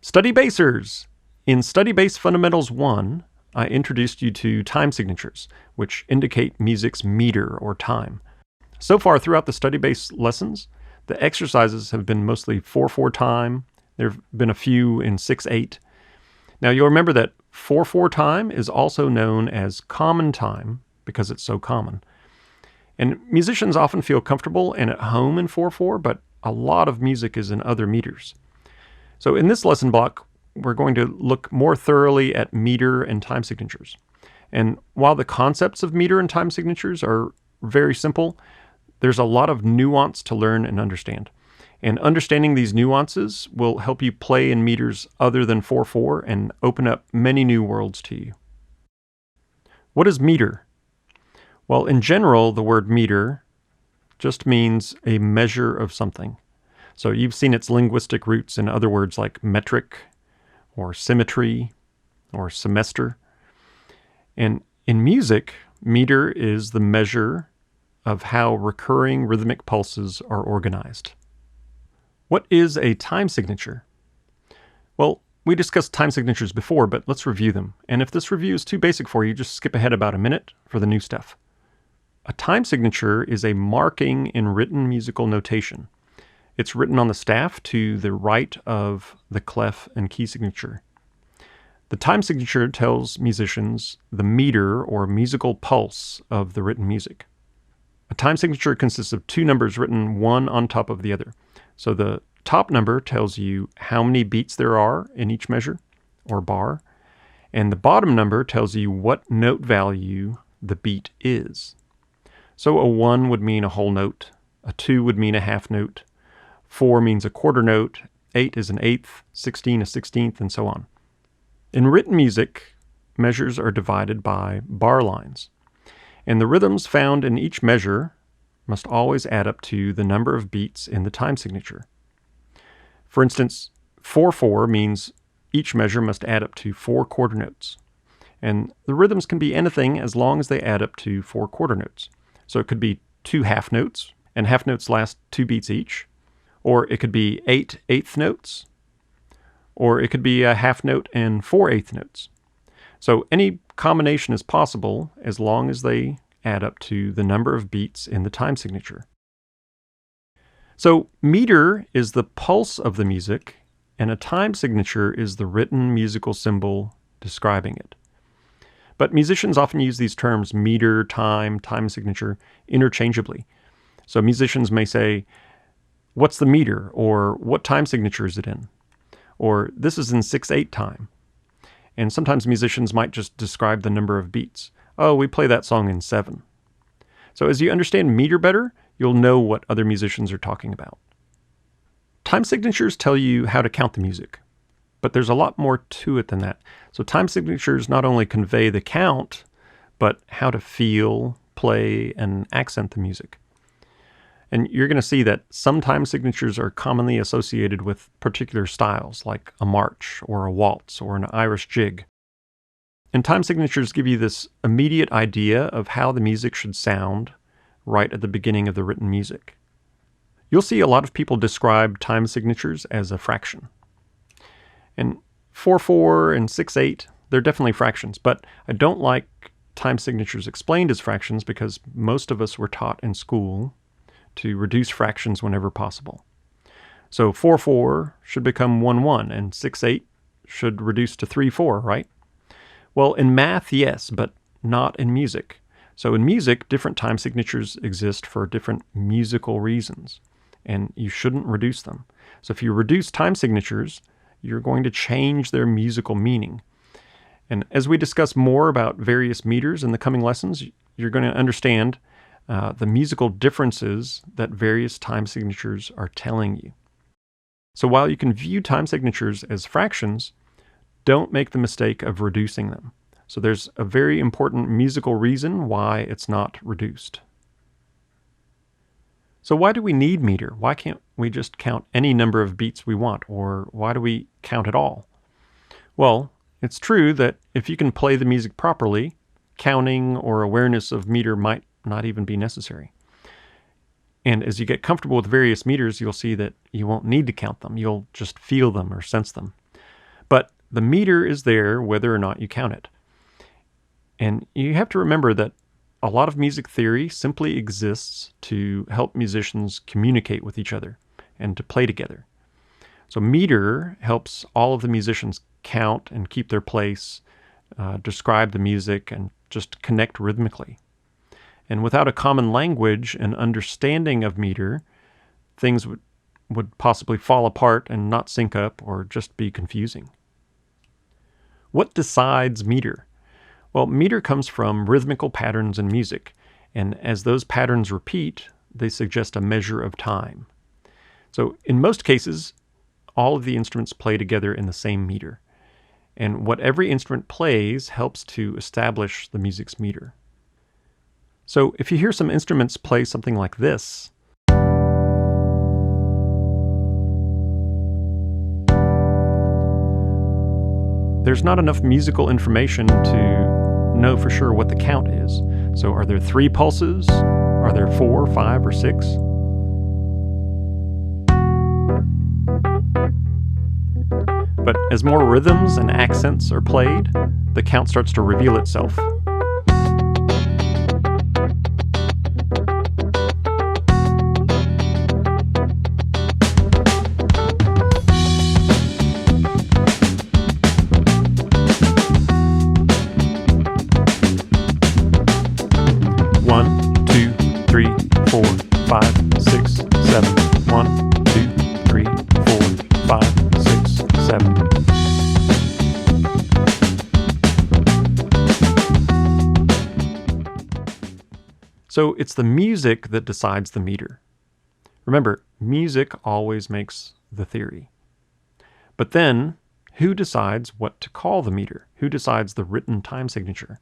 Study Basers! In Study Bass Fundamentals 1, I introduced you to time signatures, which indicate music's meter or time. So far throughout the Study Bass lessons, the exercises have been mostly 4/4 time. There have been a few in 6/8. Now you'll remember that 4/4 time is also known as common time because it's so common. And musicians often feel comfortable and at home in 4/4, but a lot of music is in other meters. So in this lesson block, we're going to look more thoroughly at meter and time signatures. And while the concepts of meter and time signatures are very simple, there's a lot of nuance to learn and understand. And understanding these nuances will help you play in meters other than 4/4 and open up many new worlds to you. What is meter? Well, in general, the word meter just means a measure of something. So you've seen its linguistic roots in other words like metric or symmetry or semester. And in music, meter is the measure of how recurring rhythmic pulses are organized. What is a time signature? Well, we discussed time signatures before, but let's review them. And if this review is too basic for you, just skip ahead about a minute for the new stuff. A time signature is a marking in written musical notation. It's written on the staff to the right of the clef and key signature. The time signature tells musicians the meter or musical pulse of the written music. A time signature consists of two numbers written one on top of the other. So the top number tells you how many beats there are in each measure or bar, and the bottom number tells you what note value the beat is. So a 1 would mean a whole note, a 2 would mean a half note, 4 means a quarter note, 8 is an eighth, 16 a 16th, and so on. In written music, measures are divided by bar lines, and the rhythms found in each measure must always add up to the number of beats in the time signature. For instance, 4/4 means each measure must add up to 4 quarter notes, and the rhythms can be anything as long as they add up to 4 quarter notes. So it could be 2 half notes, and half notes last 2 beats each, or it could be 8 eighth notes, or it could be a half note and 4 eighth notes. So any combination is possible as long as they add up to the number of beats in the time signature. So meter is the pulse of the music, and a time signature is the written musical symbol describing it. But musicians often use these terms meter, time, time signature interchangeably. So musicians may say, "What's the meter?" or "What time signature is it in?" or "This is in 6/8 time." And sometimes musicians might just describe the number of beats. "Oh, we play that song in 7." So as you understand meter better, you'll know what other musicians are talking about. Time signatures tell you how to count the music, but there's a lot more to it than that. So time signatures not only convey the count, but how to feel, play, and accent the music. And you're going to see that some time signatures are commonly associated with particular styles, like a march or a waltz or an Irish jig. And time signatures give you this immediate idea of how the music should sound right at the beginning of the written music. You'll see a lot of people describe time signatures as a fraction. And 4/4 and 6/8, they're definitely fractions, but I don't like time signatures explained as fractions because most of us were taught in school to reduce fractions whenever possible. So 4/4 should become 1/1, and 6/8 should reduce to 3/4, right? Well, in math, yes, but not in music. So in music, different time signatures exist for different musical reasons, and you shouldn't reduce them. So if you reduce time signatures, you're going to change their musical meaning. And as we discuss more about various meters in the coming lessons, you're going to understand the musical differences that various time signatures are telling you. So while you can view time signatures as fractions, don't make the mistake of reducing them. So there's a very important musical reason why it's not reduced. So why do we need meter? Why can't we just count any number of beats we want? Or why do we count at all? Well, it's true that if you can play the music properly, counting or awareness of meter might not even be necessary. And as you get comfortable with various meters, you'll see that you won't need to count them. You'll just feel them or sense them. But the meter is there whether or not you count it. And you have to remember that a lot of music theory simply exists to help musicians communicate with each other and to play together. So meter helps all of the musicians count and keep their place, describe the music, and just connect rhythmically. And without a common language and understanding of meter, things would possibly fall apart and not sync up or just be confusing. What decides meter? Well, meter comes from rhythmical patterns in music, and as those patterns repeat, they suggest a measure of time. So in most cases, all of the instruments play together in the same meter, and what every instrument plays helps to establish the music's meter. So if you hear some instruments play something like this, there's not enough musical information to know for sure what the count is. So are there 3 pulses? Are there 4, 5, or 6? But as more rhythms and accents are played, the count starts to reveal itself. So it's the music that decides the meter. Remember, music always makes the theory. But then, who decides what to call the meter? Who decides the written time signature?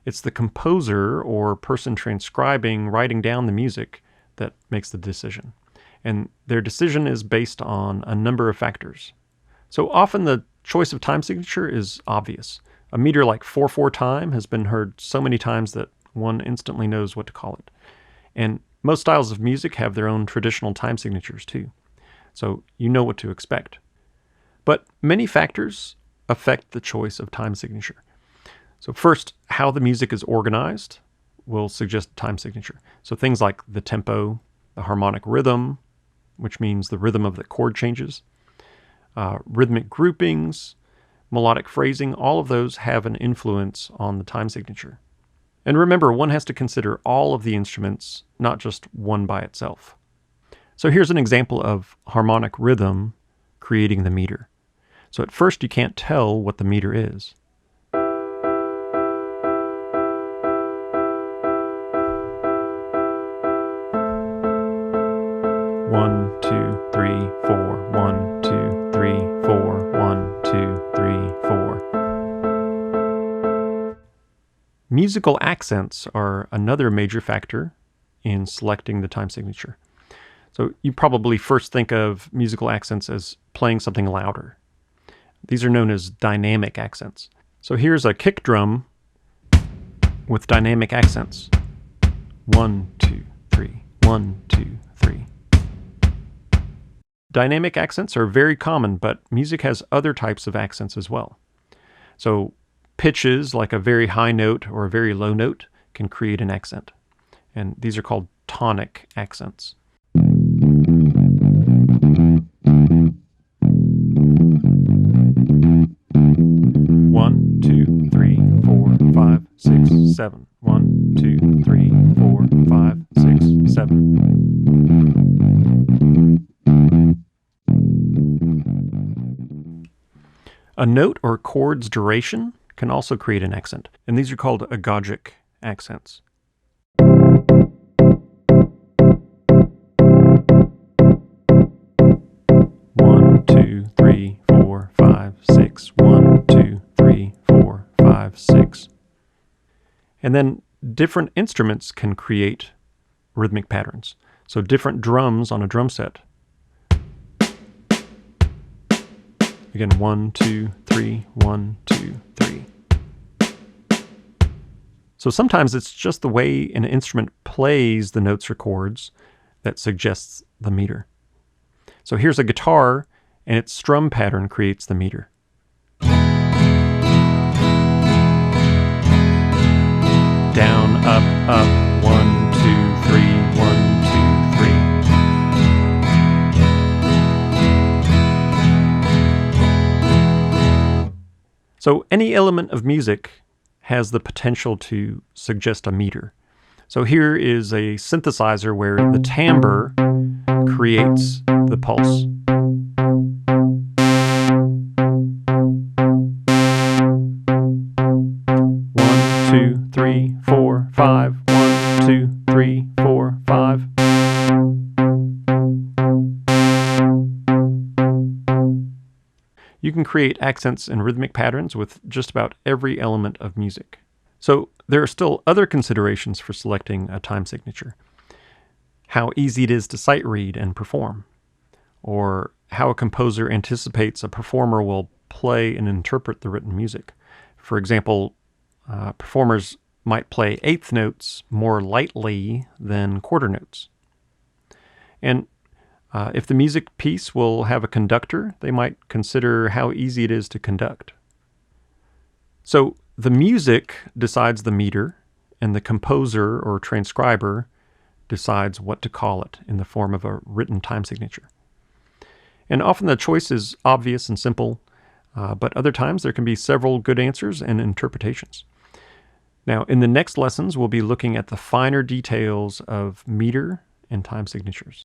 It's the composer or person transcribing, writing down the music that makes the decision. And their decision is based on a number of factors. So often the choice of time signature is obvious. A meter like 4/4 time has been heard so many times that one instantly knows what to call it. And most styles of music have their own traditional time signatures too. So you know what to expect. But many factors affect the choice of time signature. So first, how the music is organized will suggest time signature. So things like the tempo, the harmonic rhythm, which means the rhythm of the chord changes, rhythmic groupings, melodic phrasing, all of those have an influence on the time signature. And remember, one has to consider all of the instruments, not just one by itself. So here's an example of harmonic rhythm creating the meter. So at first you can't tell what the meter is. One, two, three, four. 1, 2, 3, 4. 1, 2, 3, 4. Musical accents are another major factor in selecting the time signature. So you probably first think of musical accents as playing something louder. These are known as dynamic accents. So here's a kick drum with dynamic accents. 1, 2, 3. 1, 2, 3. Dynamic accents are very common, but music has other types of accents as well. So pitches, like a very high note or a very low note, can create an accent. And these are called tonic accents. One, 2, 3, 4, 5, 6, 7. 1, 2, 3, 4, 5, 6, 7. A note or chord's duration can also create an accent, and these are called agogic accents. One, 2, 3, 4, 5, 6. 1, 2, 3, 4, 5, 6. And then different instruments can create rhythmic patterns. So different drums on a drum set. Again, 1, 2, 3, 1, 2, 3. So sometimes it's just the way an instrument plays the notes or chords, that suggests the meter. So here's a guitar, and its strum pattern creates the meter. Down, up, up, 1, 2, 3, 1, 2, 3. So any element of music has the potential to suggest a meter. So here is a synthesizer where the timbre creates the pulse. 1, 2, 3, 4, 5. 1, 2, 3, 4, 5. You can create accents and rhythmic patterns with just about every element of music. So there are still other considerations for selecting a time signature. How easy it is to sight read and perform, or how a composer anticipates a performer will play and interpret the written music. For example, performers might play eighth notes more lightly than quarter notes. And if the music piece will have a conductor, they might consider how easy it is to conduct. So the music decides the meter, and the composer or transcriber decides what to call it in the form of a written time signature. And often the choice is obvious and simple, but other times there can be several good answers and interpretations. Now, in the next lessons, we'll be looking at the finer details of meter and time signatures.